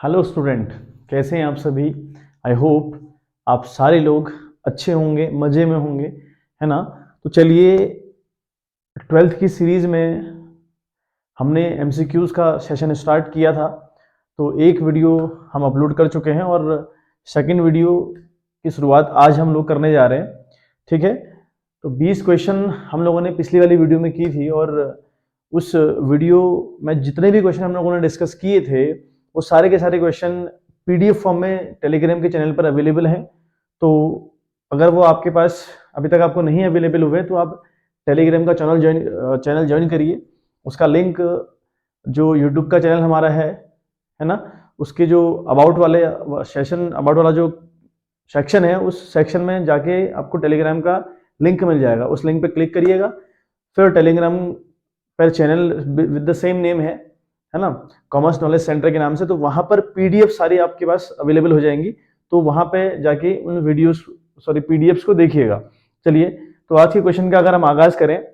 Hello student, कैसे हैं आप सभी। आई होप आप सारे लोग अच्छे होंगे, मज़े में होंगे, है ना। तो चलिए, ट्वेल्थ की सीरीज़ में हमने एमसीक्यूज़ का सेशन स्टार्ट किया था। तो एक वीडियो हम अपलोड कर चुके हैं और सेकंड वीडियो की शुरुआत आज हम लोग करने जा रहे हैं। ठीक है, तो 20 क्वेश्चन हम लोगों ने पिछली वाली वीडियो में की थी और उस वीडियो में जितने भी क्वेश्चन हम लोगों ने डिस्कस किए थे वो सारे के सारे क्वेश्चन पीडीएफ फॉर्म में टेलीग्राम के चैनल पर अवेलेबल हैं। तो अगर वो आपके पास अभी तक आपको नहीं अवेलेबल हुए तो आप टेलीग्राम का चैनल ज्वाइन करिए। उसका लिंक जो यूट्यूब का चैनल हमारा है ना, उसके जो अबाउट वाला जो सेक्शन है उस सेक्शन में जाके आपको टेलीग्राम का लिंक मिल जाएगा। उस लिंक पे क्लिक करिएगा, फिर टेलीग्राम पर channel with the same name है ना, कॉमर्स नॉलेज सेंटर के नाम से। तो वहां पर पीडीएफ सारी आपके पास अवेलेबल हो जाएंगी, तो वहां पे जाके उन पीडीएफ्स को देखिएगा। चलिए, तो आज के क्वेश्चन का अगर हम आगाज करें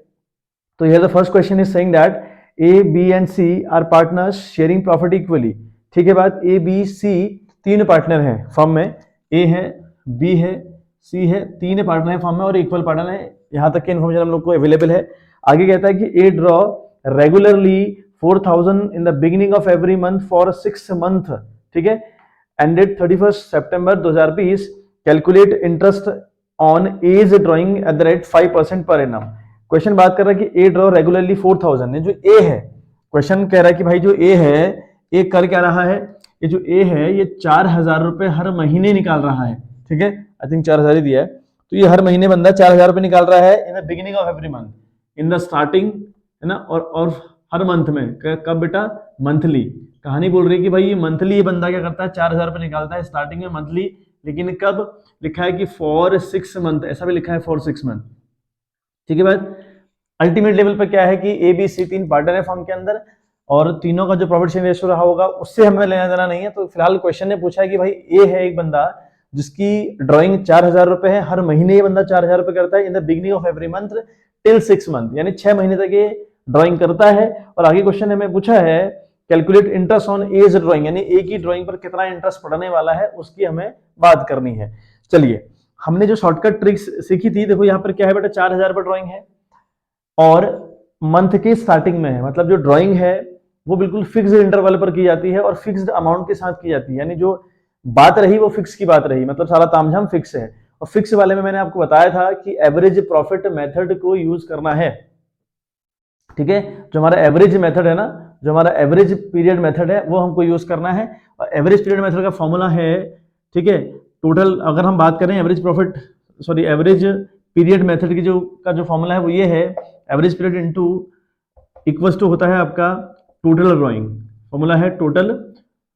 तो यह the first question is saying that A B and C are partners sharing profit equally. ठीक है बात, ए बी सी तीन पार्टनर हैं फर्म में, ए है, बी है, सी है, तीन पार्टनर है फर्म में और इक्वल पार्टनर है। यहां तक की इन्फॉर्मेशन हम लोग को अवेलेबल है। आगे कहता है कि A draw regularly 4,000 in the beginning of every month for 6 month। ठीक है, ended 31st September 2020। Calculate interest on as drawing at the rate 5% per annum. Question बात कर रहा है कि ए ड्रॉ रेगुलरली 4,000 है। जो ए है, क्वेश्चन कह रहा है कि भाई जो ए है, ए कर क्या रहा है, ये जो ए है ये 4,000 रुपए हर महीने निकाल रहा है। ठीक है, आई थिंक 4,000 ही दिया है। तो ये हर महीने बंदा 4,000 रुपए निकाल रहा है in the beginning of every month, in the starting, है ना। और हर मंथ में, कब बेटा, मंथली। कहानी बोल रही है कि भाई ये मंथली ये बंदा क्या करता है, 4,000 रुपए निकालता है स्टार्टिंग में मंथली। लेकिन कब लिखा है कि फॉर 6 मंथ, ऐसा भी लिखा है फॉर 6 मंथ। ठीक है बात। अल्टीमेट लेवल पर क्या है कि ए बी सी तीन पार्टनर है फर्म के अंदर और तीनों का जो प्रॉफिट शेयरिंग रेशियो रहा होगा उससे हमें लेना देना नहीं है। तो फिलहाल क्वेश्चन ने पूछा है कि भाई ए है एक बंदा जिसकी ड्रॉइंग 4,000 रुपए है, हर महीने ये बंदा 4,000 रुपए करता है in the beginning of every month till 6 month, यानी 6 महीने तक ये ड्राइंग करता है। और आगे क्वेश्चन हमें पूछा है calculate interest on as drawing, यानी ए की ड्राइंग पर कितना इंटरेस्ट पड़ने वाला है उसकी हमें बात करनी है। चलिए, हमने जो शॉर्टकट ट्रिक्स सीखी थी, देखो यहाँ पर क्या है बेटा, 4,000 पर ड्राइंग है और मंथ के स्टार्टिंग में है। मतलब जो ड्राइंग है वो बिल्कुल फिक्स्ड इंटरवल पर की जाती है और फिक्स्ड अमाउंट के साथ की जाती है, यानी जो बात रही वो फिक्स की बात रही, मतलब सारा तामझाम फिक्स है। और फिक्स वाले में मैंने आपको बताया था कि एवरेज प्रॉफिट मेथड को यूज करना है। ठीक है, जो हमारा एवरेज मेथड है ना, जो हमारा एवरेज पीरियड मेथड है वो हमको यूज करना है। और एवरेज पीरियड मेथड का फॉर्मूला है, ठीक है, टोटल, अगर हम बात करें एवरेज पीरियड मेथड की जो फॉर्मूला है वो ये है, average period into equals to होता है आपका टोटल ड्राइंग। फॉर्मूला है टोटल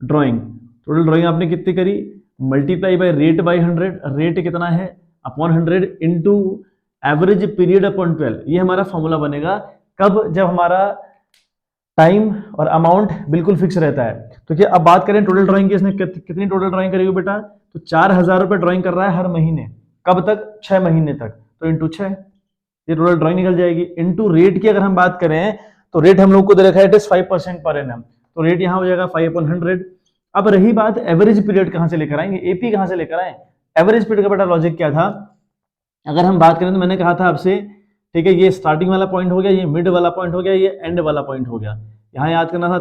ड्राइंग। टोटल ड्राइंग आपने कितनी करी, multiply by rate by 100, rate कितना है upon 100 into average period upon 12। ये हमारा फॉर्मूला बनेगा कब, जब हमारा टाइम और अमाउंट बिल्कुल फिक्स रहता है। तो क्या अब बात करें टोटल ड्राइंग की, इसने कितनी टोटल ड्राइंग करेगी बेटा, तो 4,000 रुपए ड्राइंग कर रहा है हर महीने, कब तक, 6 महीने तक। तो इंटू 6 ये टोटल ड्राइंग निकल जाएगी। इंटू रेट की अगर हम बात करें तो रेट हम लोग को दे रखा है 5% पर एनम, तो रेट यहाँ हो जाएगा 5/100। अब रही बात एवरेज पीरियड कहां से लेकर आएंगे, एपी कहां से लेकर आए। एवरेज पीरियड का बेटा लॉजिक क्या था, अगर हम बात करें तो मैंने कहा था आपसे, ठीक है, ये स्टार्टिंग वाला पॉइंट हो गया, ये मिड वाला पॉइंट हो गया, ये एंड वाला पॉइंट हो गया। यहाँ याद करना था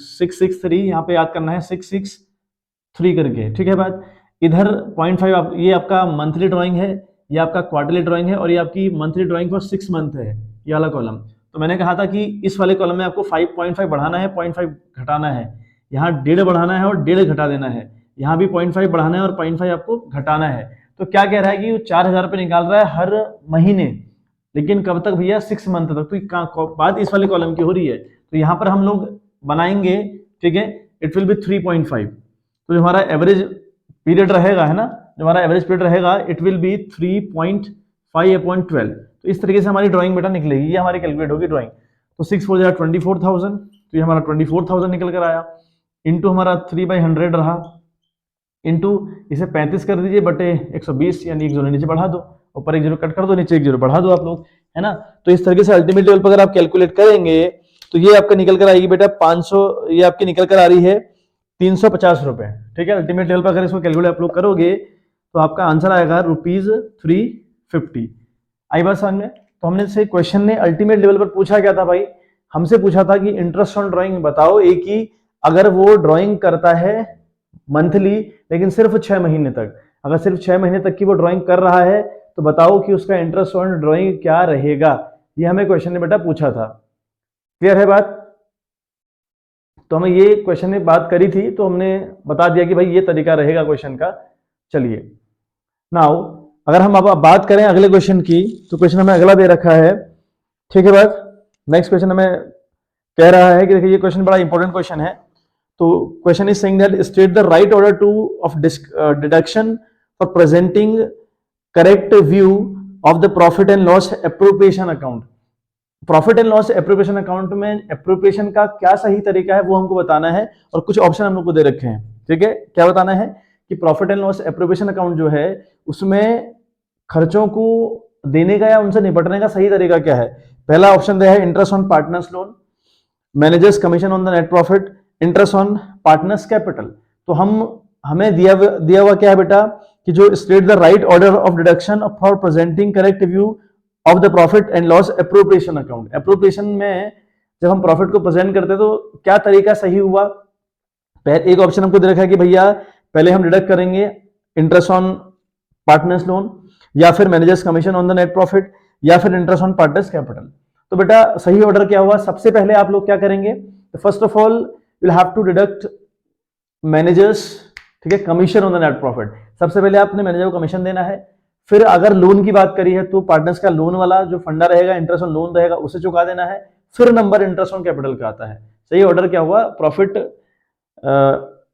663, यहाँ पे याद करना है 663 करके। ठीक है बात। इधर 0.5 ये आपका मंथली ड्राइंग है, ये आपका क्वार्टरली ड्राइंग है और ये आपकी मंथली ड्राइंग फॉर 6 मंथ है, ये वाला कॉलम। तो मैंने कहा था कि इस वाले कॉलम में आपको 5.5 बढ़ाना है, 0.5 घटाना है, यहाँ 1.5 बढ़ाना है और 1.5 घटा देना है, यहाँ भी 0.5 बढ़ाना है और 0.5 आपको घटाना है। तो क्या कह रहा है कि 4,000 रुपये निकाल रहा है हर महीने, लेकिन कब तक भैया, 6 मंथ तक। तो बात इस वाले कॉलम की हो रही है, तो यहाँ पर हम लोग बनाएंगे, ठीक है, इट विल बी 3.5। तो जो हमारा एवरेज पीरियड रहेगा, है ना, जो हमारा एवरेज पीरियड रहेगा इट विल बी 3.5/12। तो इस तरीके से हमारी ड्राइंग बेटा निकलेगी, ये हमारी कैलकुलेट होगी ड्राइंग। तो 6 4 24,000, तो ये हमारा 24,000 निकल कर आया, इंटू हमारा 3/100 रहा, इंटू इसे 35 कर दीजिए बटे 120, यानी 1 जीरो नीचे बढ़ा दो, ऊपर 1 जीरो कट कर दो, नीचे 1 जीरो बढ़ा दो आप लोग, है ना। तो इस तरीके से अल्टीमेट लेवल पर अगर आप कैलकुलेट करेंगे तो ये आपका निकल कर आएगी बेटा 500, ये आपकी निकल कर आ रही है 350 रुपए, ठीक है। अल्टीमेट लेवल पर अगर इसको कैलकुलेट आप लोग करोगे तो आपका आंसर आएगा ₹350। आई बात समझ में? तो हमने से क्वेश्चन ने अल्टीमेट लेवल पर पूछा क्या था भाई, हमसे पूछा था कि इंटरेस्ट ऑन ड्राइंग बताओ एक ही, अगर वो ड्राइंग करता है मंथली लेकिन सिर्फ 6 महीने तक, अगर सिर्फ 6 महीने तक की वो ड्राइंग कर रहा है तो बताओ कि उसका इंटरेस्ट ऑन ड्राइंग क्या रहेगा। ये हमें क्वेश्चन ने बेटा पूछा था। क्लियर है बात? तो हमें ये क्वेश्चन में बात करी थी तो हमने बता दिया कि भाई ये तरीका रहेगा क्वेश्चन का। चलिए नाउ अगर हम अब बात करें अगले क्वेश्चन की, तो क्वेश्चन हमें अगला दे रखा है, ठीक है बात। नेक्स्ट क्वेश्चन हमें कह रहा है कि देखिए ये क्वेश्चन बड़ा इंपॉर्टेंट क्वेश्चन है। तो question is saying that state the right order two of deduction for presenting correct view of the profit and loss appropriation account. Profit and loss appropriation account में एप्रोप्रिएशन का क्या सही तरीका है वो हमको बताना है, और कुछ ऑप्शन हम लोग को दे रखे हैं, ठीक है। क्या बताना है कि profit and loss appropriation account जो है उसमें खर्चों को देने का या उनसे निपटने का सही तरीका क्या है। पहला ऑप्शन दिया है interest on partners loan, managers commission on the net profit, interest on partners capital. तो हमें दिया हुआ क्या है बेटा कि जो state the right order of deduction for presenting correct view of the profit and loss appropriation account. Appropriation में जब हम प्रॉफिट को प्रेजेंट करते हैं तो क्या तरीका सही हुआ। एक ऑप्शन हमको दे रखा है कि भैया पहले हम डिडक्ट करेंगे इंटरेस्ट ऑन पार्टनर्स लोन, या फिर managers commission on the net profit, या फिर इंटरेस्ट ऑन पार्टनर्स कैपिटल। तो बेटा सही ऑर्डर क्या हुआ, सबसे पहले आप लोग क्या करेंगे, first of all will have to deduct managers, ठीक है, commission on the net profit. सबसे पहले आपने मैनेजर को कमीशन देना है। फिर अगर लोन की बात करी है तो पार्टनर्स का लोन वाला जो फंडा रहेगा, इंटरेस्ट ऑन लोन रहेगा, उसे चुका देना है। फिर नंबर इंटरेस्ट ऑन कैपिटल का आता है। सही ऑर्डर क्या हुआ, profit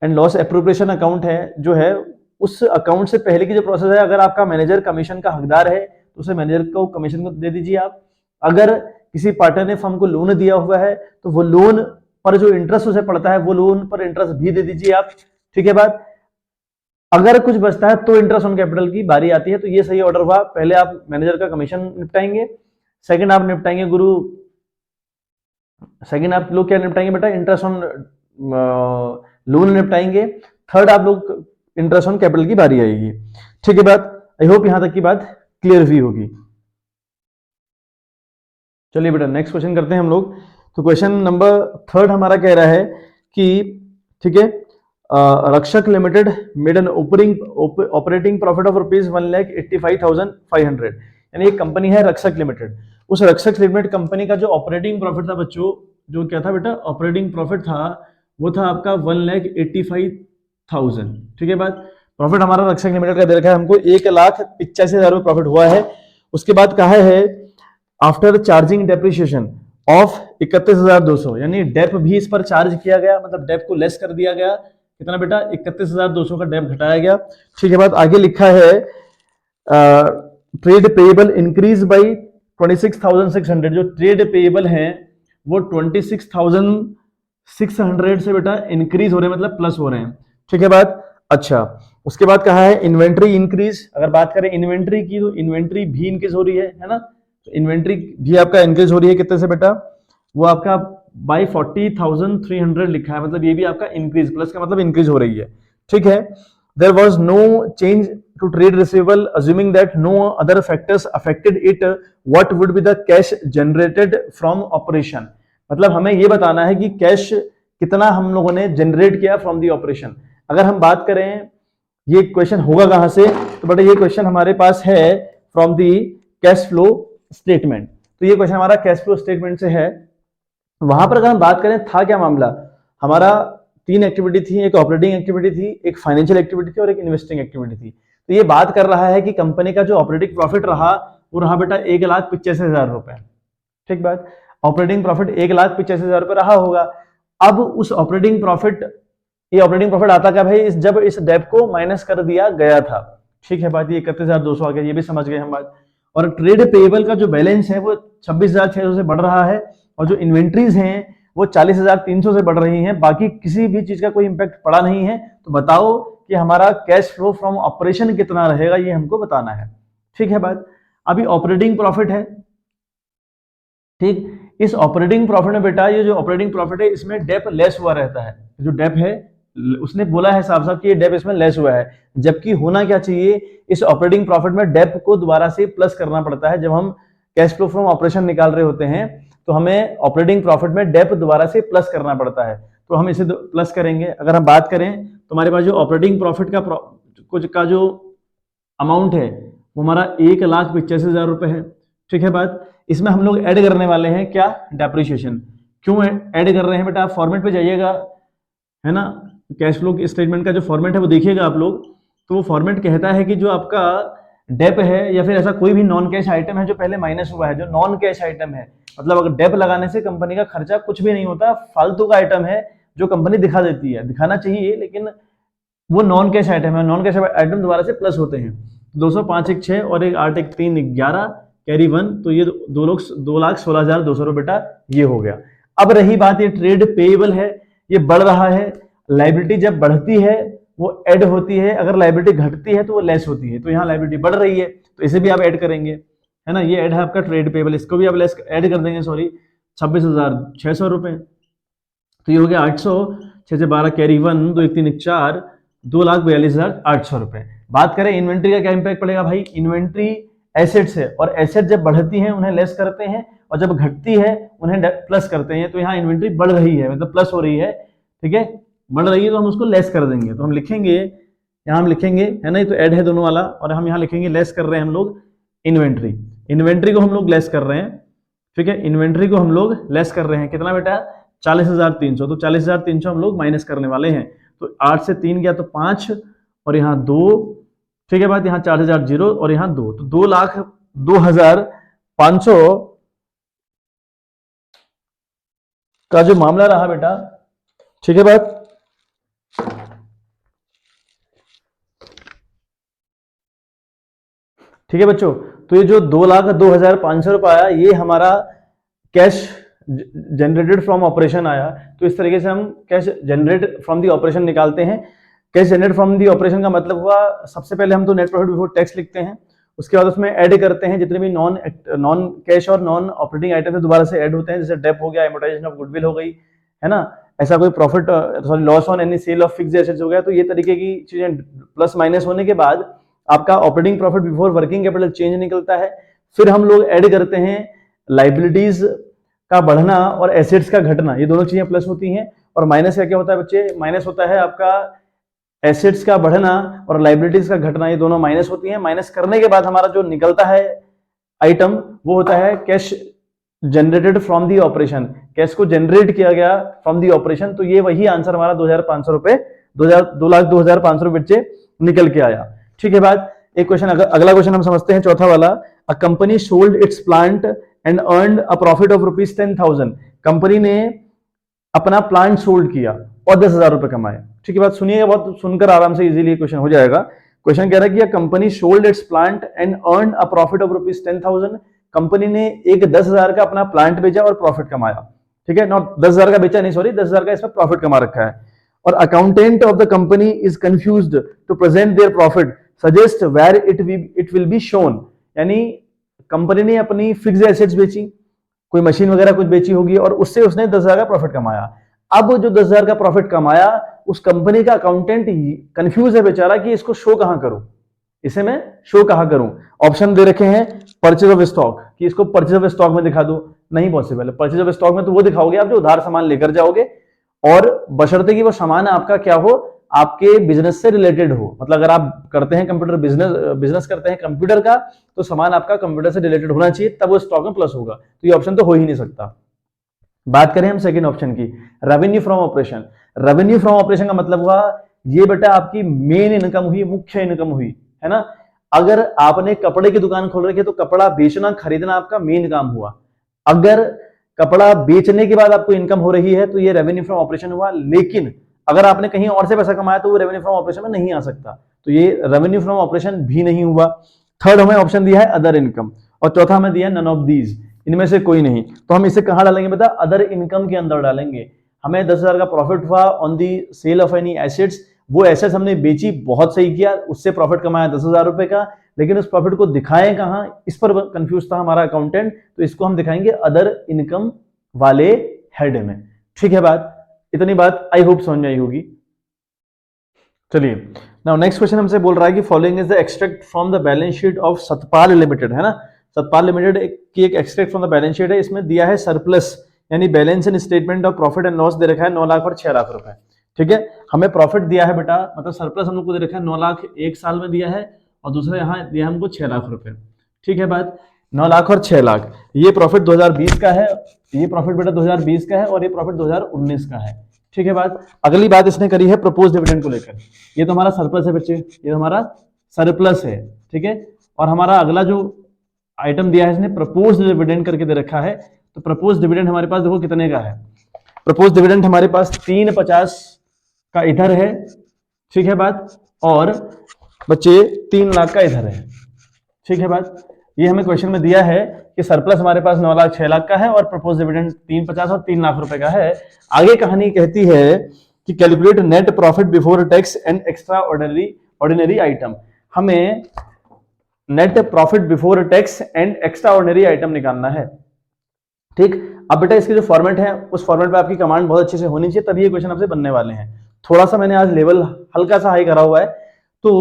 and loss appropriation account है जो है, उस अकाउंट से पहले की जो प्रोसेस है, अगर आपका मैनेजर कमीशन का हकदार है तो उसे मैनेजर को कमीशन को दे दीजिए आप। अगर किसी पार्टनर ने फर्म को लोन दिया हुआ है तो वो लोन पर जो इंटरेस्ट उसे पड़ता है वो लोन पर इंटरेस्ट भी दे दीजिए आप, ठीक है बात। अगर कुछ बचता है तो इंटरेस्ट ऑन कैपिटल की बारी आती है। तो ये सही ऑर्डर हुआ, पहले आप मैनेजर का कमीशन निपटाएंगे, सेकंड आप निपटाएंगे सेकंड आप लोग क्या निपटाएंगे बेटा, इंटरेस्ट ऑन लोन निपटाएंगे। थर्ड आप लोग इंटरेस्ट ऑन कैपिटल की बारी आएगी, ठीक है बात। आई होप यहां तक की बात क्लियर हुई होगी। चलिए बेटा नेक्स्ट क्वेश्चन करते हैं हम लोग। तो क्वेश्चन नंबर 3 हमारा कह रहा है कि ठीक है, रक्षक limited made an operating profit of ₹1,85,500। यानी एक कंपनी है रक्षक लिमिटेड। उस रक्षक लिमिटेड कंपनी का जो ऑपरेटिंग प्रॉफिट था बच्चों, जो क्या था बेटा, ऑपरेटिंग प्रॉफिट था वो था आपका 1,85,000, ठीक है बात। प्रॉफिट हमारा रक्षक लिमिटेड का दे रखा है हमको 1,85,000 रुपये प्रॉफिट हुआ है। उसके बाद कहा है आफ्टर चार्जिंग डेप्रिसिएशन ऑफ 31,200, यानी डेप भी इस पर चार्ज किया गया, मतलब डेप को लेस कर दिया गया। कितना बेटा, 31,200 का डेप घटाया गया, ठीक है बात। आगे लिखा है ट्रेड पेएबल इंक्रीज बाई 26,600। जो ट्रेड पेएबल है वो 26,600 से बेटा इंक्रीज हो रहे हैं, मतलब प्लस हो रहे हैं, ठीक है बात। अच्छा, उसके बाद कहा है इन्वेंट्री इंक्रीज। अगर बात करें इन्वेंट्री की तो इन्वेंट्री भी इंक्रीज हो रही है ना। तो इन्वेंट्री भी आपका इंक्रीज हो रही है कितने से बेटा, वो आपका बाई 40,300 लिखा है, मतलब ये भी आपका इंक्रीज, प्लस का मतलब इंक्रीज हो रही है, ठीक है। There was no change to trade receivable assuming that no other factors affected it, what would be the cash generated from operation. मतलब हमें ये बताना है कि कैश कितना हम लोगों ने जनरेट किया फ्रॉम दी ऑपरेशन। अगर हम बात करें ये क्वेश्चन होगा कहां से, तो बेटा ये क्वेश्चन हमारे पास है from the cash flow statement. तो ये क्वेश्चन हमारा कैश फ्लो स्टेटमेंट से है। वहां पर अगर हम बात करें था क्या मामला, हमारा 3 एक्टिविटी थी, एक ऑपरेटिंग एक्टिविटी थी, एक फाइनेंशियल एक्टिविटी थी और एक इन्वेस्टिंग एक्टिविटी थी। तो ये बात कर रहा है कि कंपनी का जो ऑपरेटिंग प्रॉफिट रहा वो रहा बेटा 1,85,000 रुपए, ठीक बात। ऑपरेटिंग प्रॉफिट 1,85,000 रुपए रहा होगा। अब उस ऑपरेटिंग प्रॉफिट, ये ऑपरेटिंग प्रॉफिट आता क्या भाई, जब इस डेप को माइनस कर दिया गया था, ठीक है बात। ये 31,200 आ गया, ये भी समझ गए हम बात। और ट्रेड पेएबल का जो बैलेंस है वो 26,600 से बढ़ रहा है, और जो इन्वेंट्रीज हैं वो 40,300 से बढ़ रही हैं। बाकी किसी भी चीज का कोई इंपैक्ट पड़ा नहीं है। तो बताओ कि हमारा कैश फ्लो फ्रॉम ऑपरेशन कितना रहेगा, ये हमको बताना है, ठीक है बात। अभी ऑपरेटिंग प्रॉफिट है, ठीक। इस ऑपरेटिंग प्रॉफिट में बेटा, ये जो ऑपरेटिंग प्रॉफिट है इसमें डेप लेस हुआ रहता है, जो डेप है उसने बोला है साफ साफ कि ये डेप इसमें लेस हुआ है, जबकि होना क्या चाहिए, इस ऑपरेटिंग प्रॉफिट में डेप को दोबारा से प्लस करना पड़ता है। जब हम कैश फ्लो फ्रॉम ऑपरेशन निकाल रहे होते हैं तो हमें ऑपरेटिंग प्रॉफिट में डेप दोबारा से प्लस करना पड़ता है, तो हम इसे प्लस करेंगे। अगर हम बात करें तो हमारे पास जो ऑपरेटिंग प्रॉफिट का जो अमाउंट है वो हमारा 1,85,000 रुपए है। ठीक है बात, इसमें हम लोग ऐड करने वाले हैं क्या, डेप्रिसिएशन। क्यों ऐड कर रहे हैं बेटा, आप फॉर्मेट पे जाइएगा, है ना, कैश फ्लो स्टेटमेंट का जो फॉर्मेट है वो देखिएगा आप लोग, तो वो फॉर्मेट कहता है कि जो आपका डेप है या फिर ऐसा कोई भी नॉन कैश आइटम है जो पहले माइनस हुआ है, जो नॉन कैश आइटम है, मतलब अगर डेप लगाने से कंपनी का खर्चा कुछ भी नहीं होता, फालतू का आइटम है जो कंपनी दिखा देती है, दिखाना चाहिए लेकिन वो नॉन कैश आइटम है, नॉन कैश आइटम दोबारा से प्लस होते हैं। 205 एक 6 और एक 8 एक 3 11 कैरी 1, तो ये 2,16,200 रुपये बेटा ये हो गया। अब रही बात, ये ट्रेड पेएबल है, ये बढ़ रहा है, लाइबिलिटी जब बढ़ती है वो ऐड होती है, अगर लाइबिलिटी घटती है तो वो लेस होती है, तो यहाँ लाइबिलिटी बढ़ रही है तो इसे भी आप ऐड करेंगे, है ना, ये ऐड है आपका ट्रेड पेएबल, इसको भी आप लेस ऐड कर देंगे, सॉरी 26,600 रुपए, तो ये हो गया 800, 6 से 12 कैरी 1, 2 1 3 1 4, 2,42,800 रुपए। बात करें इन्वेंट्री का क्या इंपैक्ट पड़ेगा भाई, इन्वेंट्री एसेट्स है और एसेट जब बढ़ती है उन्हें लेस करते हैं और जब घटती है उन्हें प्लस करते हैं, तो यहाँ इन्वेंट्री बढ़ रही है, मतलब प्लस हो रही है, ठीक है, बढ़ रही है तो हम उसको लेस कर देंगे, तो हम लिखेंगे, यहाँ हम लिखेंगे, है ना, ये तो ऐड है दोनों वाला, और हम यहाँ लिखेंगे लेस कर रहे हैं हम लोग इन्वेंट्री, इन्वेंट्री को हम लोग लेस कर रहे हैं, ठीक है, इन्वेंट्री को हम लोग लेस कर रहे हैं, कितना बेटा 40,300, तो 40,300 हम लोग माइनस करने वाले हैं, तो 8 से 3 गया तो 5 और यहाँ 2, ठीक है बात, यहाँ 4,000 जीरो और यहाँ 2, तो 2,02,500 का जो मामला रहा बेटा, ठीक है बात, ठीक है बच्चों, तो ये जो 2,02,500 रुपये आया ये हमारा कैश जनरेटेड फ्रॉम ऑपरेशन आया, तो इस तरीके से हम cash generate from the operation निकालते हैं। Cash generate from the operation का मतलब हुआ, सबसे पहले हम तो नेट प्रॉफिट बिफोर टैक्स लिखते हैं, उसके बाद उसमें ऐड करते हैं जितने भी नॉन कैश और नॉन ऑपरेटिंग आइटम है दोबारा से ऐड होते हैं, जैसे डेप हो गया, एमोर्टाइजेशन ऑफ गुडविल हो गई, है ना, ऐसा कोई profit sorry loss on any sale of fixed assets हो गया, तो ये तरीके की चीजें प्लस माइनस होने के बाद आपका operating profit before working capital change निकलता है। फिर हम लोग ऐड करते हैं लाइबिलिटीज का बढ़ना और एसेट्स का घटना, ये दोनों चीजें प्लस होती हैं, और माइनस का क्या होता है बच्चे, माइनस होता है आपका एसेट्स का बढ़ना और लाइबिलिटीज का घटना, ये दोनों माइनस होती हैं। माइनस करने के बाद हमारा जो निकलता है आइटम वो होता है cash generated from the operation, cash को जनरेट किया गया फ्रॉम दी ऑपरेशन, तो ये वही आंसर हमारा 2,500 रुपए, 2,02,500 रुपए बच्चे निकल के आया। ठीक है बात, एक क्वेश्चन अगला क्वेश्चन हम समझते हैं, चौथा वाला, a company sold it's plant and earned a profit of ₹10,000, company ने अपना प्लांट सोल्ड किया और 10,000 रुपए कमाए। ठीक है बात, सुनिएगा, बहुत सुनकर आराम से इजीली क्वेश्चन हो जाएगा। क्वेश्चन कह रहा है कि company sold it's plant and earned a profit of ₹10,000, company ने एक 10,000 का अपना प्लांट बेचा और प्रॉफिट कमाया। ठीक है, नॉट 10,000 का बेचा नहीं, सॉरी 10,000 का इसमें प्रॉफिट कमा रखा है, और accountant of the company is confused to present their profit, suggest where it will be shown, यानी कंपनी ने अपनी फिक्स्ड एसेट्स बेची, कोई मशीन वगैरह कुछ बेची होगी और उससे उसने 10,000 का प्रॉफिट कमाया। अब जो 10,000 का प्रॉफिट कमाया उस कंपनी का अकाउंटेंट कंफ्यूज है बेचारा कि इसको शो कहां करूं, इसे मैं शो कहां करूं। ऑप्शन दे रखे हैं परचेज ऑफ स्टॉक, कि इसको परचेज ऑफ स्टॉक में दिखा दो, नहीं पॉसिबल है। परचेज ऑफ स्टॉक में तो वो दिखाओगे आप जो उधार सामान लेकर जाओगे, और बशर्ते कि वो सामान आपका क्या हो, आपके बिजनेस से रिलेटेड हो, मतलब अगर आप करते हैं कंप्यूटर बिजनेस करते हैं कंप्यूटर का, तो सामान आपका कंप्यूटर से रिलेटेड होना चाहिए, तब वो स्टॉक में प्लस होगा, तो ये ऑप्शन तो हो ही नहीं सकता। बात करें हम सेकंड ऑप्शन की, revenue from operation. Revenue from operation का मतलब हुआ ये बेटा आपकी मेन इनकम हुई, मुख्य इनकम हुई, है ना। अगर आपने कपड़े की दुकान खोल रखी है तो कपड़ा बेचना खरीदना आपका मेन काम हुआ, अगर कपड़ा बेचने के बाद आपको इनकम हो रही है तो ये रेवेन्यू फ्रॉम ऑपरेशन हुआ। लेकिन अगर आपने कहीं और से पैसा कमाया तो वो रेवेन्यू फ्रॉम ऑपरेशन में नहीं आ सकता, तो ये रेवेन्यू फ्रॉम ऑपरेशन भी नहीं हुआ। थर्ड हमें ऑप्शन दिया है अदर इनकम, और चौथा हमें दिया है नन ऑफ दीज, इनमें से कोई नहीं, तो हम इसे कहां डालेंगे बेटा, अदर इनकम के अंदर डालेंगे। हमें 10,000 का प्रॉफिट हुआ on the sale of any assets, वो एसेट्स हमने बेची, बहुत सही किया, उससे प्रॉफिट कमाया 10,000 रुपए का, लेकिन उस प्रॉफिट को दिखाएं कहां, इस पर कंफ्यूज था हमारा अकाउंटेंट, तो इसको हम दिखाएंगे अदर इनकम वाले हेड में। ठीक है बात, इतनी बात आई होप समझ में आई होगी। चलिए, नाउ नेक्स्ट क्वेश्चन हमसे बोल रहा है कि following is the extract from the balance sheet of Satpal limited, है ना। सतपाल लिमिटेड की एक extract from the balance sheet है, इसमें दिया है सरप्लस यानी balance in statement of profit and loss दे रखा है 9 लाख और 6 लाख रुपए। ठीक है, हमें प्रॉफिट दिया है बेटा, मतलब सरप्लस हम लोग को दे रखा है 9 लाख एक साल में दिया है, और दूसरा यहाँ दिया है हमको 6 लाख रुपए। ठीक है बात, 9 लाख और 6 लाख, ये प्रॉफिट 2020 का है, ये प्रॉफिट बेटा 2020 का है, और ये प्रॉफिट 2019 का है। ठीक है बात, अगली बात इसने करी है प्रपोज डिविडेंड को लेकर। ये तो हमारा सरप्लस है बच्चे, ये हमारा सरप्लस है। ठीक है, और हमारा अगला जो आइटम दिया है इसने प्रपोज डिविडेंड करके दे रखा है। तो प्रपोज डिविडेंड हमारे पास देखो कितने का है। प्रपोज डिविडेंड हमारे पास 350 का इधर है। ठीक है बात, और बच्चे 3 लाख का इधर है। ठीक है बात, ये हमें क्वेश्चन में दिया है कि सरप्लस हमारे पास 9 लाख 6 लाख का है और प्रपोज डिविडेंड 350 और 3 लाख रुपए का है। आगे कहानी कहती है कि calculate net profit before tax and extraordinary item. हमें net profit before tax and extraordinary item निकालना है। ठीक, अब बेटा इसके जो फॉर्मेट है उस फॉर्मेट पे आपकी कमांड बहुत अच्छे से होनी चाहिए, तभी ये क्वेश्चन आपसे बनने वाले हैं। थोड़ा सा मैंने आज लेवल हल्का सा हाई करा हुआ है। तो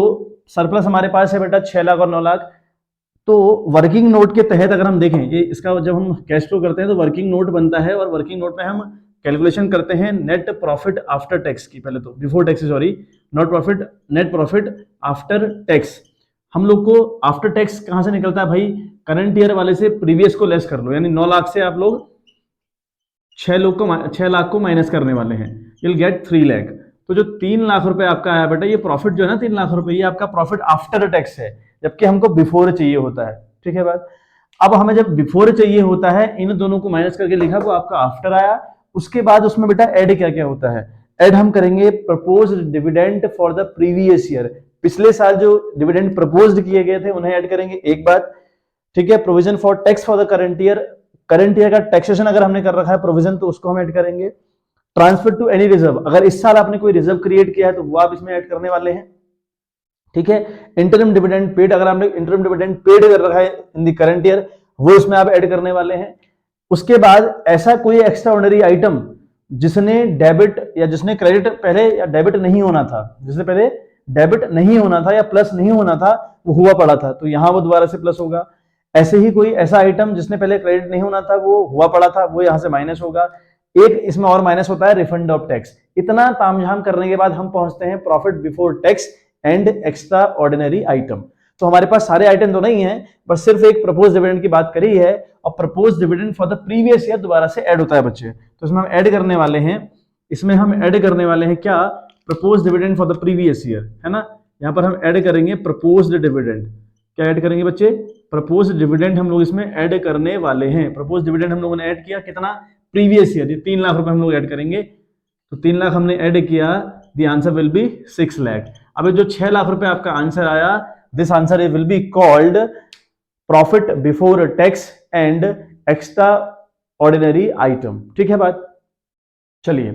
सरप्लस हमारे पास है बेटा 6 लाख और 9 लाख। तो वर्किंग नोट के तहत अगर हम देखें, ये इसका जब हम कैश फ्लो करते हैं तो वर्किंग नोट बनता है, और वर्किंग नोट में हम कैलकुलेशन करते हैं नेट प्रॉफिट आफ्टर टैक्स की, पहले तो before tax sorry, net profit after tax. हम लोग को आफ्टर टैक्स कहां से निकलता है भाई, करंट ईयर वाले से प्रीवियस को लेस कर लो, यानी 9 लाख से आप लोग 6 लाख को माइनस करने वाले हैं, you'll get 3 लाख। तो जो 3 लाख रुपए आपका आया बेटा, ये प्रॉफिट जो है ना 3 लाख रुपए, ये आपका प्रॉफिट आफ्टर टैक्स है, जबकि हमको बिफोर चाहिए होता है। ठीक है बात, अब हमें जब बिफोर चाहिए होता है, इन दोनों को माइनस करके लिखा, वो आपका आफ्टर आया। उसके बाद उसमें बेटा ऐड क्या क्या होता है, ऐड हम करेंगे propose dividend for the previous year, पिछले साल जो डिविडेंड प्रपोज किए गए थे उन्हें ऐड करेंगे, एक बात। ठीक है, provision for tax for the current year का टैक्सेशन अगर हमने कर रखा है प्रोविजन, तो उसको हम ऐड करेंगे। ट्रांसफर टू एनी रिजर्व, अगर इस साल आपने कोई रिजर्व क्रिएट किया है तो वो आप इसमें ऐड करने वाले हैं। ठीक है, इंटरम डिविडेंड पेड, अगर आपने इंटरम डिविडेंड पेड कर रखा है इन द करंट ईयर, वो इसमें आप ऐड करने वाले हैं। उसके बाद ऐसा कोई एक्स्ट्रा ऑर्डिनरी आइटम जिसने डेबिट या जिसने क्रेडिट पहले या डेबिट नहीं होना था, जिसने पहले डेबिट नहीं होना था या प्लस नहीं होना था, वो हुआ पड़ा था, तो यहां वो दोबारा से प्लस होगा। ऐसे ही कोई ऐसा आइटम जिसने पहले क्रेडिट नहीं होना था, वो हुआ पड़ा था, वो यहां से माइनस होगा। एक इसमें और माइनस होता है रिफंड ऑफ टैक्स। इतना तामझाम करने के बाद हम पहुंचते हैं profit before tax and extraordinary item. तो हमारे पास सारे आइटम तो नहीं है, बस सिर्फ एक प्रपोज डिविडेंड की बात करी है, और propose dividend for the previous year दोबारा से ऐड होता है बच्चे। तो इसमें हम ऐड करने वाले हैं, क्या, propose dividend for the previous year, है ना। यहाँ पर हम ऐड करेंगे प्रपोज्ड डिविडेंड। क्या ऐड करेंगे बच्चे, प्रपोज डिविडेंड हम लोग इसमें ऐड करने वाले हैं। प्रपोज डिविडेंड हम लोगों ने ऐड किया कितना, प्रीवियस ईयर, 3 लाख रुपए हम लोग ऐड करेंगे। तो 3 लाख हमने ऐड किया, the answer will be 6 lakh. अब जो 6 लाख रुपए आपका आंसर आया, this answer will be called profit before tax and extraordinary item. ठीक है बात, चलिए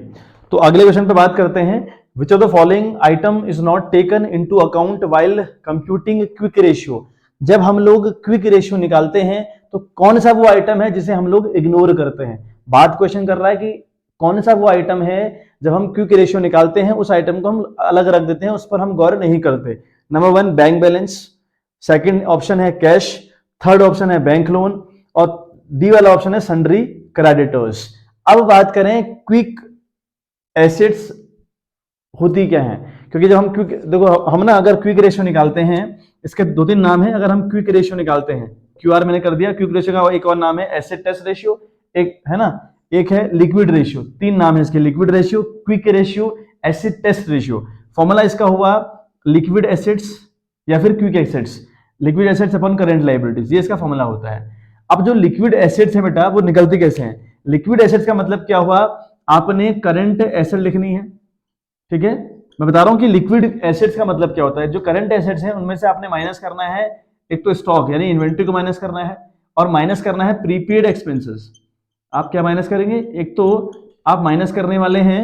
तो अगले क्वेश्चन पे बात करते हैं। Which of the following item is not taken into account while computing quick ratio. जब हम लोग क्विक रेशियो निकालते हैं तो कौन सा वो आइटम है जिसे हम लोग इग्नोर करते हैं। बात क्वेश्चन कर रहा है कि कौन सा वो आइटम है जब हम क्विक रेशियो निकालते हैं उस आइटम को हम अलग रख देते हैं, उस पर हम गौर नहीं करते। Number 1 bank balance, second option है कैश, थर्ड ऑप्शन है बैंक लोन, और डी वाला ऑप्शन है सन्ड्री क्रेडिटर्स। अब बात करें क्विक एसेट्स होती क्या है, क्योंकि जब हम क्विक, देखो हम ना अगर क्विक रेशियो निकालते हैं, इसके 2-3 नाम है। अगर हम क्विक रेशियो निकालते हैं, क्यूआर मैंने कर दिया, क्विक रेशियो का एक और नाम है एसेट टेस्ट रेशियो, एक है ना, एक है लिक्विड रेशियो। 3 नाम है इसके, liquid ratio, quick ratio, asset test ratio. Formula इसका हुआ लिक्विड एसेट्स या फिर quick assets, liquid assets upon current liabilities, ये इसका फॉर्मूला होता है। अब जो लिक्विड एसेट्स है बेटा वो निकलती कैसे हैं। लिक्विड एसेट्स का मतलब क्या हुआ, आपने करंट एसेट लिखनी है। ठीक है, मैं बता रहा हूं कि लिक्विड एसेट्स का मतलब क्या होता है। जो करंट एसेट्स हैं उनमें से आपने माइनस करना है, एक तो स्टॉक यानी इन्वेंट्री को माइनस करना है, और माइनस करना है प्रीपेड एक्सपेंसेस। आप क्या माइनस करेंगे, एक तो आप माइनस करने वाले हैं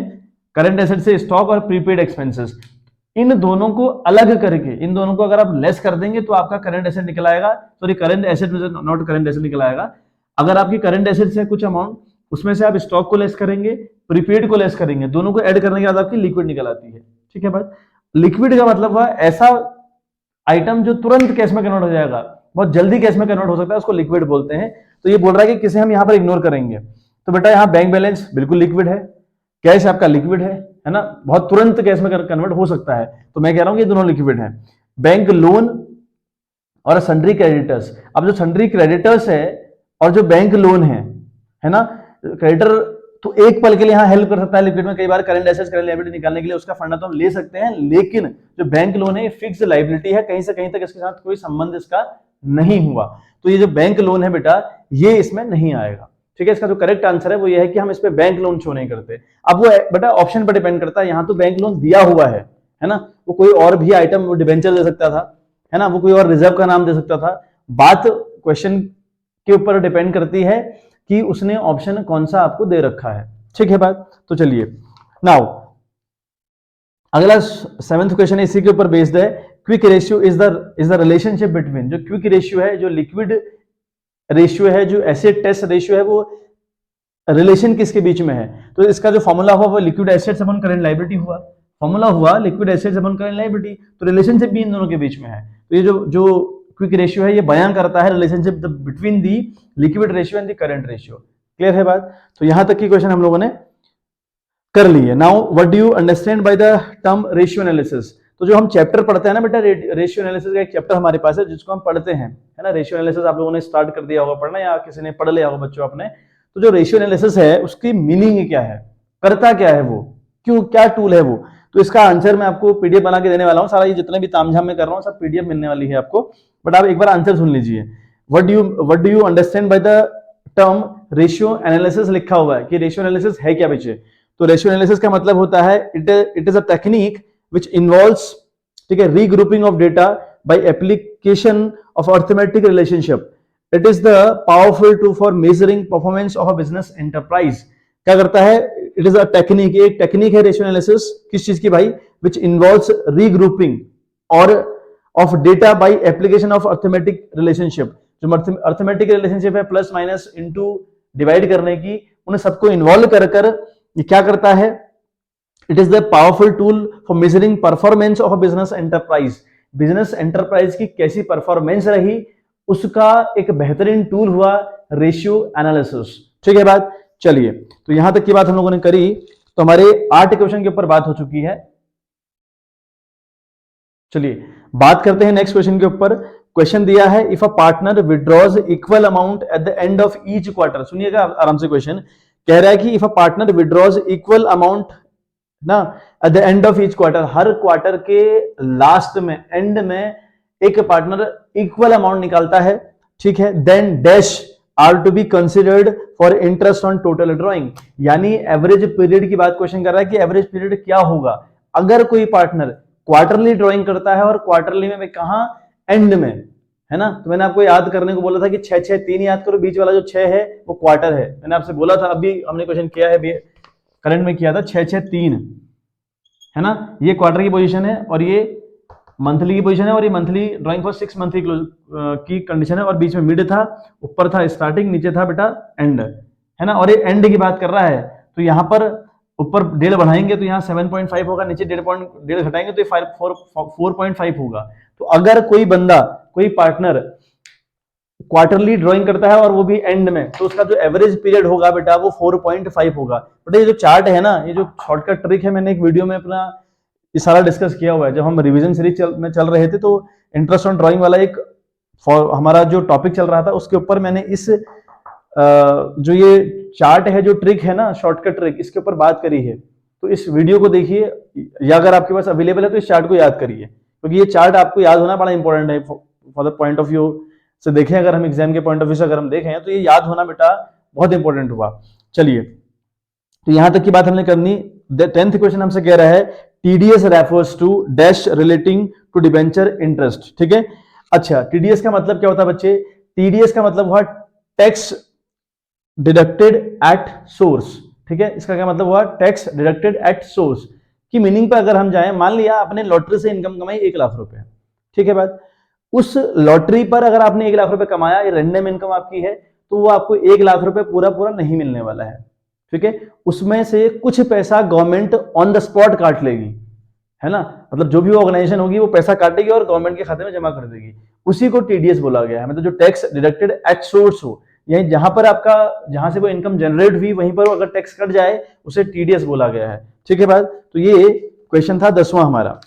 करंट एसेट से स्टॉक और प्रीपेड एक्सपेंसेस। इन दोनों को अलग करके, इन दोनों को अगर आप लेस कर देंगे तो आपका करंट एसेट निकल आएगा, sorry current asset not current asset निकल आएगा। अगर आपकी करंट एसेट है कुछ अमाउंट, उसमें से आप स्टॉक को लेस करेंगे, प्रीपेड को लेस करेंगे, दोनों को ऐड करने के बाद आपकी लिक्विड निकल आती है। ठीक है बात, लिक्विड का मतलब हुआ ऐसा आइटम जो तुरंत कैश में कन्वर्ट हो जाएगा, बहुत जल्दी कैश में कन्वर्ट हो सकता है, उसको लिक्विड बोलते हैं। तो ये बोल रहा है कि किसे हम यहां पर इग्नोर करेंगे। तो बेटा यहाँ बैंक बैलेंस बिल्कुल लिक्विड है, कैश आपका लिक्विड है ना, बहुत तुरंत कैश में कन्वर्ट हो सकता है, तो मैं कह रहा हूं कि ये दोनों लिक्विड है। बैंक लोन और सन्ड्री क्रेडिटर्स, अब जो सन्ड्री क्रेडिटर्स है और जो बैंक लोन है ना, क्रेडिटर तो एक पल के लिए यहाँ हेल्प कर सकता है लिक्विड में, कई बार करंट एसेट्स करंट लायबिलिटी निकालने के लिए उसका फंडा तो हम ले सकते हैं, लेकिन जो बैंक लोन है ये फिक्स्ड लायबिलिटी है, कहीं से कहीं तक इसके साथ कोई संबंध इसका नहीं हुआ, तो ये जो बैंक लोन है बेटा ये इसमें नहीं आएगा। ठीक है, इसका जो करेक्ट आंसर है वो ये है कि हम इस पे बैंक लोन शो नहीं करते। अब वो बेटा ऑप्शन पर डिपेंड करता है, यहाँ तो बैंक लोन दिया हुआ है ना, वो कोई और भी आइटम वो डिबेंचर दे सकता था, है ना, वो कोई और रिजर्व का नाम दे सकता था, बात क्वेश्चन के ऊपर डिपेंड करती है कि उसने ऑप्शन कौन सा आपको दे रखा है। ठीक है बात, तो चलिए नाउ अगला 7th क्वेश्चन है, इसी के ऊपर बेस्ड है। Quick ratio is the relationship between, जो क्विक रेशियो है, जो लिक्विड रेशियो है, जो एसिड टेस्ट रेशियो है, वो रिलेशन किसके बीच में है? तो इसका जो फॉर्मूला हुआ वो liquid assets upon current liability हुआ, फॉर्मूला हुआ liquid assets upon current liability, तो रिलेशनशिप भी इन दोनों के बीच में है। तो ये जो क्विक रेशियो है ये बयान करता है relationship between the liquid ratio and the current ratio. Clear है बात? तो यहां तक की क्वेश्चन हम लोगों ने कर ली है। Now what do you understand by the term ratio analysis? तो जो हम चैप्टर पढ़ते हैं ना बेटा, रेशियो एनालिसिस का एक चैप्टर हमारे पास है जिसको हम पढ़ते हैं, है ना। रेशियो एनालिसिस आप लोगों ने स्टार्ट कर दिया होगा पढ़ना, या किसी ने पढ़ लिया होगा बच्चों आपने। तो जो रेशियो एनालिसिस है उसकी मीनिंग क्या है, करता क्या है वो, क्यों, क्या टूल है वो, तो इसका आंसर मैं आपको पीडीएफ बना के देने वाला हूँ। सारा ये जितने भी तामझाम में कर रहा हूँ सब पीडीएफ मिलने वाली है आपको, बट आप एक बार आंसर सुन लीजिए। What do you understand by the term ratio analysis लिखा हुआ है कि रेशियो एनालिसिस है क्या बच्चे? तो रेशियो एनालिसिस का मतलब होता है it is a technique which involves, ठीक है, regrouping of data by application of arithmetic relationship. It is the powerful tool for measuring performance of a business enterprise. क्या करता है? इट इज अ टेक्निक, एक टेक्निक है ratio analysis, किस चीज की भाई? विच इन्वॉल्व्स रीग्रुपिंग और of data by application of arithmetic relationship. जो अर्थमेटिक रिलेशनशिप है प्लस माइनस इनटू डिवाइड करने की, उन्हें सबको इन्वॉल्व कर ये क्या करता है? It is the powerful tool for measuring performance of a business enterprise. Business enterprise की कैसी परफॉर्मेंस रही उसका एक बेहतरीन टूल हुआ रेशियो एनालिसिस। ठीक है बात? चलिए, तो यहां तक की बात हम लोगों ने करी, तो हमारे 8 क्वेश्चन के ऊपर बात हो चुकी है। चलिए बात करते हैं नेक्स्ट क्वेश्चन के ऊपर। क्वेश्चन दिया है if a partner withdraws equal amount at the end of each quarter. सुनिएगा आराम से, क्वेश्चन कह रहा है कि if a partner withdraws equal amount ना at the end of each quarter, हर क्वार्टर के लास्ट में, एंड में एक पार्टनर इक्वल अमाउंट निकालता है, ठीक है, then dash are to be considered for interest on total drawing. यानी एवरेज पीरियड की बात क्वेश्चन कर रहा है कि एवरेज पीरियड क्या होगा अगर कोई पार्टनर क्वार्टरली ड्राइंग करता है, और क्वार्टरली में कहा? एंड में, है ना। तो मैंने आपको याद करने को बोला था कि 6-6-3 याद करो, बीच वाला जो 6 है वो क्वार्टर है, मैंने आपसे बोला था, अभी हमने क्वेश्चन किया है, करंट में किया था 6-6-3, है ना। ये क्वार्टर की पोजीशन है और ये मंथली की पोजीशन है, और ये मंथली ड्राइंग फॉर 6 मंथली की कंडीशन है, और बीच में मिड था, ऊपर था स्टार्टिंग, नीचे था बेटा एंड, है ना। और ये एंड की बात कर रहा है, तो यहाँ पर ऊपर 1.5 बढ़ाएंगे तो यहाँ 7.5 होगा, नीचे 1.5 घटाएंगे तो 4.5 होगा। तो अगर कोई बंदा, कोई पार्टनर क्वार्टरली ड्राइंग करता है और वो भी एंड में, तो उसका जो एवरेज पीरियड होगा बेटा वो 4.5 होगा। बट ये जो चार्ट है ना, ये जो शॉर्टकट ट्रिक है, मैंने एक वीडियो में अपना ये सारा डिस्कस किया हुआ है। जब हम रिवीजन सीरीज में चल रहे थे तो इंटरेस्ट ऑन ड्राइंग वाला एक हमारा जो टॉपिक चल रहा था उसके ऊपर मैंने इस जो ये चार्ट है, जो ट्रिक है ना, शॉर्टकट ट्रिक, इसके ऊपर बात करी है। तो इस वीडियो को देखिए, या अगर आपके पास अवेलेबल है तो इस चार्ट को याद करिए, क्योंकि ये चार्ट आपको याद होना बड़ा इंपॉर्टेंट है for the point of view से देखें, अगर हम एग्जाम के पॉइंट ऑफ व्यू से अगर हम देखें तो ये याद होना बेटा बहुत इंपॉर्टेंट हुआ। चलिए, तो यहां तक की बात हमने करनी। 10th क्वेश्चन हमसे कह रहा है TDS refers to dash relating to debenture interest. ठीक है, अच्छा, टीडीएस का मतलब क्या होता है बच्चे? टीडीएस का मतलब हुआ टैक्स डिडक्टेड एट सोर्स। ठीक है, इसका क्या मतलब हुआ? टैक्स डिडक्टेड एट सोर्स की मीनिंग पे अगर हम जाएं, मान लिया आपने लॉटरी से इनकम कमाई 1 लाख रुपए, ठीक है बात, उस लॉटरी पर अगर आपने 1 लाख रुपए कमाया, ये रैंडम इनकम आपकी है, तो वो आपको 1 लाख रुपए पूरा पूरा नहीं मिलने वाला है। ठीक है, उसमें से कुछ पैसा गवर्नमेंट ऑन द स्पॉट काट लेगी, है ना, मतलब जो भी ऑर्गेनाइजेशन होगी वो पैसा काटेगी और गवर्नमेंट के खाते में जमा कर देगी, उसी को टीडीएस बोला गया है। मतलब जो टैक्स डिडक्टेड एट सोर्स हो, यानी जहां पर आपका, जहां से वो इनकम जनरेट हुई वहीं पर अगर टैक्स कट जाए उसे टीडीएस बोला गया है। ठीक है बात, तो ये क्वेश्चन था 10वां हमारा।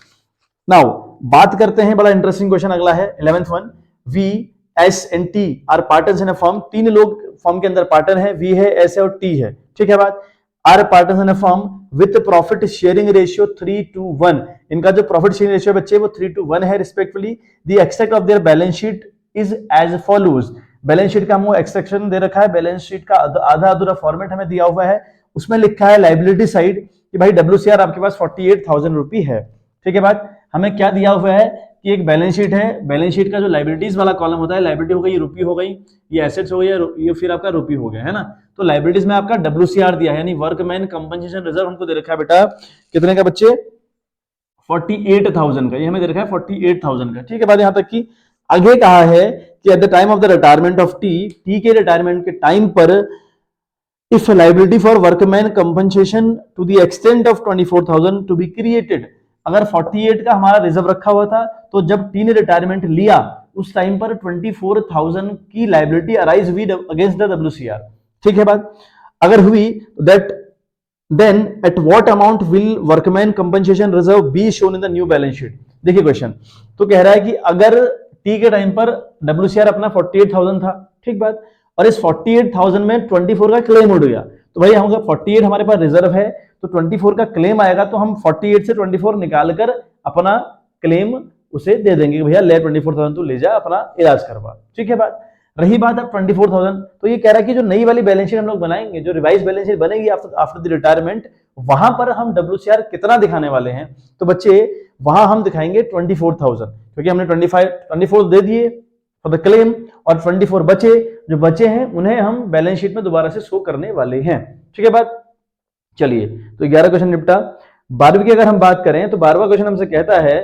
नाउ बात करते हैं, बड़ा इंटरेस्टिंग क्वेश्चन अगला है 11th one. V S and T R partners in a firm, तीन लोग फर्म के अंदर पार्टनर है, वी है, एस है और टी है। ठीक है बात, are partners in a firm with profit sharing ratio 3:1। इनका जो प्रॉफिट शेयरिंग रेशियो बच्चे वो 3:1 है respectfully. The extract of their balance sheet is as follows. Balance sheet का हमको एक्सट्रैक्शन दे रखा है, बैलेंस शीट का आधा अधूरा फॉर्मेट हमें दिया हुआ है, उसमें लिखा है लाइबिलिटी साइड कि भाई डब्ल्यूसीआर आपके पास 48,000 रुपी है। ठीक है बात, हमें क्या दिया हुआ है कि एक बैलेंस शीट है, बैलेंस शीट का जो लाइबिलिटीज वाला कॉलम होता है, लाइबिलिटी हो गई, रुपी हो गई, ये एसेट्स हो गई, ये फिर आपका रुपी हो गया, है ना। तो लाइबिलिटीज में आपका डब्ल्यूसीआर दिया है, यानी वर्कमैन कंपनसेशन रिजर्व हमको दे रखा है बेटा, कितने का बच्चे, 48,000 का, ये हमें दे रखा है 48,000 का। ठीक है बात, यहां तक कि आगे कहा है कि at the time of the retirement of T, T के रिटायरमेंट के टाइम पर if a liability for workman compensation to the extent of 24,000 to be created, अगर 48 का हमारा रिजर्व रखा हुआ था, तो जब टी ने रिटायरमेंट लिया उस टाइम पर 24,000 की लाइबिलिटी अराइज हुई अगेंस्ट द डब्ल्यूसीआर। ठीक है बात, अगर हुई that then at what amount will workman compensation reserve be shown in the new balance sheet. देखिए क्वेश्चन तो कह रहा है कि अगर टी के टाइम पर डब्ल्यूसीआर अपना 48,000 था, ठीक बात, और इस 48,000 में 24 का क्लेम उड़ गया, तो भाई हम 48 हमारे पास रिजर्व है, तो 24 का क्लेम आएगा, तो हम 48 से 24 निकालकर अपना क्लेम उसे दे देंगे कि भैया ले 24,000 तू ले जा, अपना इलाज करवा। ठीक है बात, रही बात अब 24,000, तो ये कह रहा है कि जो नई वाली बैलेंस शीट हम लोग बनाएंगे, जो रिवाइज बैलेंस शीट बनेगी आफ्टर द रिटायरमेंट, वहां पर हम डब्ल्यूसीआर कितना दिखाने वाले हैं, तो बच्चे वहां हम दिखाएंगे 24,000, क्योंकि हमने 24 दे दिए फॉर द क्लेम, और 24 बचे, जो बचे हैं उन्हें हम बैलेंस शीट में दोबारा से शो करने वाले हैं। ठीक है बात, चलिए तो 11 क्वेश्चन निपटा। 12वीं की अगर हम बात करें तो 12वां क्वेश्चन हमसे कहता है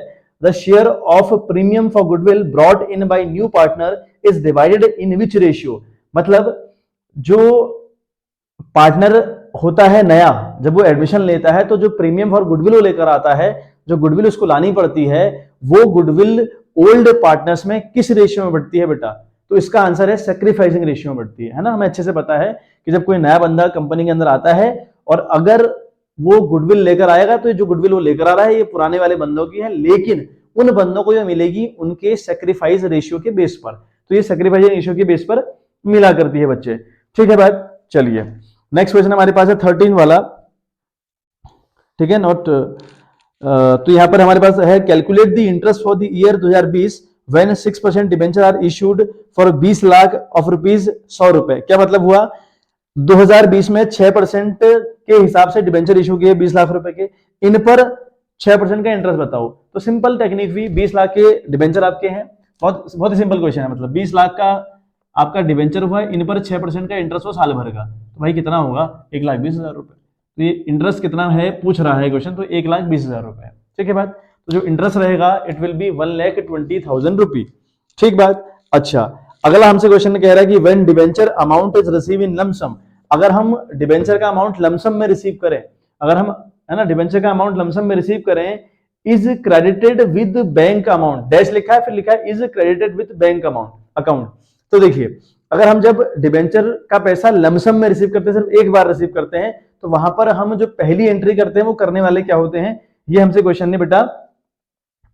the share of premium for goodwill brought in by new partner is divided in which ratio. मतलब जो पार्टनर होता है नया, जब वो एडमिशन लेता है, तो जो प्रीमियम फॉर गुडविल वो लेकर आता है, जो गुडविल उसको लानी पड़ती है, वो गुडविल ओल्ड पार्टनर्स में किस रेशियो में बढ़ती है बेटा, तो इसका आंसर है सैक्रिफाइसिंग रेशियो में बढ़ती है ना। हमें अच्छे से पता है कि जब कोई नया बंदा कंपनी के अंदर आता है और अगर वो गुडविल लेकर आएगा, तो जो गुडविल वो लेकर आ रहा है ये पुराने वाले बंदों की है, लेकिन उन बंदों को जो मिलेगी उनके सैक्रिफाइस रेशियो के बेस पर, तो ये सैक्रिफाइस रेशियो के बेस पर मिला करती है बच्चे। ठीक है बात, चलिए नेक्स्ट क्वेश्चन हमारे पास है 13 वाला। ठीक है, नोट तो यहां पर हमारे पास है calculate the interest for the year 2020 when 6% debenture are issued for 20 lakh of rupees 100 रुपए। क्या मतलब हुआ, 2020 में 6% के हिसाब से डिबेंचर इशू किए 20 लाख रुपए के, इन पर 6% का इंटरेस्ट बताओ। तो सिंपल टेक्निक भी, 20 लाख के डिबेंचर आपके हैं, बहुत बहुत ही सिंपल क्वेश्चन है। मतलब 20 लाख का आपका डिबेंचर हुआ, इन पर 6% का इंटरेस्ट हो साल भर का, तो भाई कितना होगा, 1,20,000 रुपए। तो ये इंटरेस्ट कितना है पूछ रहा है क्वेश्चन, तो 1,20,000 रुपए। ठीक है बात, तो जो इंटरेस्ट रहेगा इट विल बी 1,20,000 रुपी। ठीक बात, अच्छा अगला हमसे क्वेश्चन कह रहा है कि when debenture amount is receive in lump sum, अगर हम डिबेंचर का अमाउंट लमसम में रिसीव करें, अगर हम, है ना, डिबेंचर का अमाउंट लमसम में रिसीव करें, is credited with bank amount, dash लिखा है, फिर लिखा है is credited with bank account. तो देखिए अगर हम जब डिबेंचर का पैसा लमसम में रिसीव करते हैं, सिर्फ एक बार रिसीव करते हैं, तो वहां पर हम जो पहली एंट्री करते हैं वो करने वाले क्या होते हैं, ये हमसे क्वेश्चन ने बेटा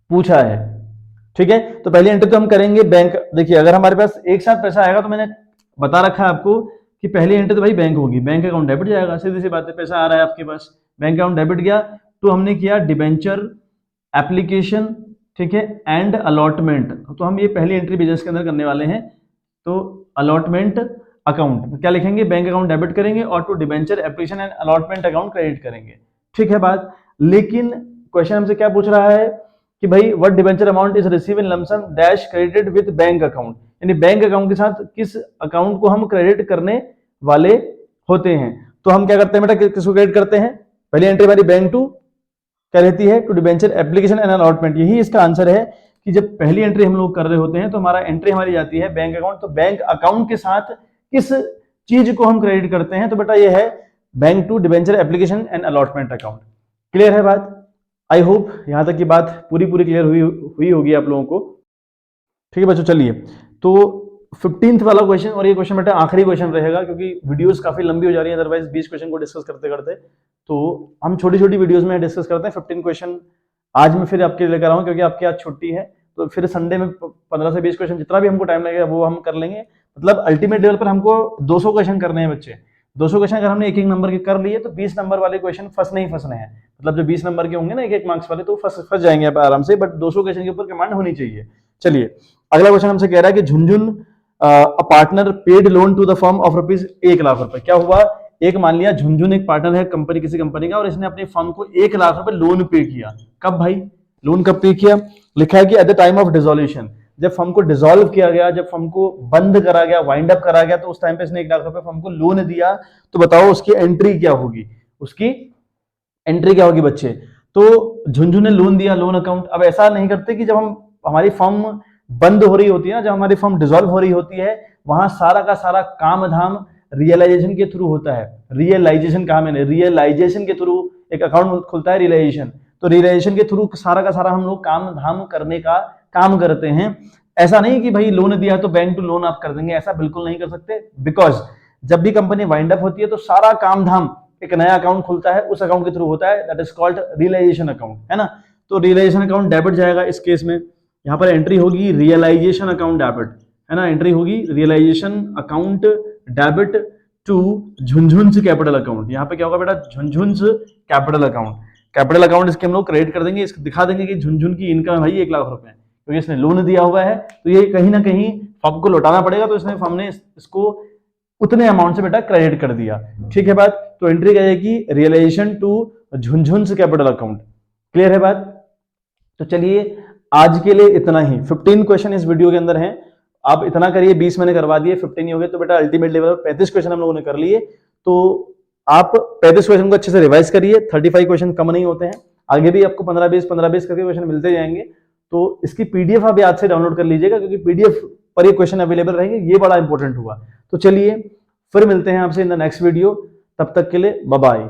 पूछा है। ठीक है, तो पहली एंट्री तो हम करेंगे बैंक। देखिए अगर हमारे पास एक साथ पैसा आएगा, तो मैंने बता रखा है आपको कि पहली एंट्री तो भाई बैंक होगी, बैंक अकाउंट डेबिट जाएगा, सीधी सी बात है, पैसा आ रहा है आपके पास, बैंक अकाउंट डेबिट गया, तो हमने किया डिबेंचर एप्लीकेशन, ठीक है, एंड अलॉटमेंट। तो हम ये पहली एंट्री बिजनेस के अंदर करने वाले हैं, तो अलॉटमेंट अकाउंट क्या लिखेंगे, बैंक अकाउंट डेबिट करेंगे, और to debenture application and allotment account credit करेंगे। ठीक है बात, लेकिन क्वेश्चन हमसे क्या पूछ रहा है कि भाई what debenture amount is receive in lump sum dash credited with bank account, यानी बैंक अकाउंट के साथ किस अकाउंट को हम क्रेडिट करने वाले होते हैं। तो हम क्या करते हैं बेटा, किसको क्रेडिट करते हैं, पहली एंट्री हमारी बैंक टू क्या रहती है, to debenture application and allotment. यही इसका आंसर है कि जब पहली एंट्री हम लोग कर रहे होते हैं, तो हमारा एंट्री हमारी जाती है बैंक अकाउंट, तो बैंक अकाउंट के साथ किस चीज को हम क्रेडिट करते हैं, तो बेटा ये है bank to debenture application and allotment account. Clear है बात, आई होप यहाँ तक की बात पूरी क्लियर हुई होगी आप लोगों को। ठीक है बच्चों, चलिए तो 15th वाला क्वेश्चन, और ये क्वेश्चन बेटा आखिरी क्वेश्चन रहेगा क्योंकि वीडियोस काफी लंबी हो जा रही है अदरवाइज 20 क्वेश्चन को डिस्कस करते करते, तो हम छोटी छोटी वीडियोस में डिस्कस करते हैं। 15 क्वेश्चन आज मैं फिर आपके लिए लेकर आऊँ क्योंकि आपकी आज छुट्टी है, तो फिर संडे में 15 से 20 क्वेश्चन जितना भी हमको टाइम लगेगा वो हम कर लेंगे। मतलब अल्टीमेट लेवल पर हमको 200 क्वेश्चन करने हैं बच्चे। 200 क्वेश्चन अगर हमने एक एक नंबर के कर लिए तो 20 नंबर वाले क्वेश्चन फंसने ही फंसने हैं। मतलब जो 20 नंबर के होंगे ना एक एक मार्क्स वाले, तो फंस जाएंगे आप आराम से, बट 200 क्वेश्चन के ऊपर कमांड होनी चाहिए। चलिए अगला क्वेश्चन हमसे कह रहा है कि Jhunjhun a partner paid loan to the firm of rupees 1 lakh रुपए। क्या हुआ, एक मान लिया झुनझुन एक पार्टनर है कंपनी, किसी कंपनी का, और इसने अपनी फर्म को 1 लाख रुपए लोन पे किया। कब भाई, लोन कब पे किया, लिखा है कि at the time of dissolution, जब फर्म को डिसॉल्व किया गया, जब फर्म को बंद करा गया, वाइंड अप करा गया, तो उस टाइम पे इसने 1 लाख रुपए फर्म को लोन दिया। तो बताओ उसकी एंट्री क्या होगी, उसकी एंट्री क्या होगी बच्चे। तो झुनझुन ने लोन दिया, लोन अकाउंट। अब ऐसा नहीं करते कि जब हम हमारी फर्म बंद हो रही होती है ना, जब हमारी फर्म डिसॉल्व हो रही होती है, वहां सारा का सारा काम धाम रियलाइजेशन के थ्रू होता है। रियलाइजेशन कहा मैंने, रियलाइजेशन के थ्रू एक अकाउंट खुलता है रियलाइजेशन, तो रियलाइजेशन के थ्रू सारा का सारा हम लोग काम धाम करने का काम करते हैं। ऐसा नहीं कि भाई लोन दिया तो बैंक टू लोन आप कर देंगे, ऐसा बिल्कुल नहीं कर सकते। बिकॉज जब भी कंपनी वाइंड अप होती है तो सारा काम धाम एक नया अकाउंट खुलता है, उस अकाउंट के थ्रू होता है, that is called realization account, है ना। तो रियलाइजेशन अकाउंट डेबिट जाएगा इस केस में, यहाँ पर एंट्री होगी रियलाइजेशन अकाउंट डेबिट, है ना, एंट्री होगी realisation account debit to Jhunjhun's capital account. यहाँ पे क्या होगा बेटा, Jhunjhun's capital account, capital account इसके हम लोग क्रेडिट कर देंगे, इसको दिखा देंगे कि झुनझुन की इनकम है भाई 1 लाख रुपए, क्योंकि इसने लोन दिया हुआ है, तो ये कहीं ना कहीं फर्म को लौटाना पड़ेगा, तो इसने फर्म ने इसको उतने अमाउंट से बेटा क्रेडिट कर दिया। ठीक है बात, तो एंट्री क्या जाएगी, realisation to Jhunjhun's capital account. Clear है बात। तो चलिए आज के लिए इतना ही। 15 क्वेश्चन इस वीडियो के अंदर हैं, आप इतना करिए, 20 मैंने करवा दिए, 15 ही हो गए, तो बेटा अल्टीमेट लेवल पर 35 क्वेश्चन हम लोगों ने कर लिए। तो आप 35 क्वेश्चन को अच्छे से रिवाइज करिए, 35 क्वेश्चन कम नहीं होते हैं, आगे भी आपको 15-20 करके क्वेश्चन मिलते जाएंगे। तो इसकी पीडीएफ आप आज से डाउनलोड कर लीजिएगा, क्योंकि पीडीएफ पर ये क्वेश्चन अवेलेबल रहेंगे, ये बड़ा इंपॉर्टेंट हुआ। तो चलिए फिर मिलते हैं आपसे इन द नेक्स्ट वीडियो, तब तक के लिए बाय बाय।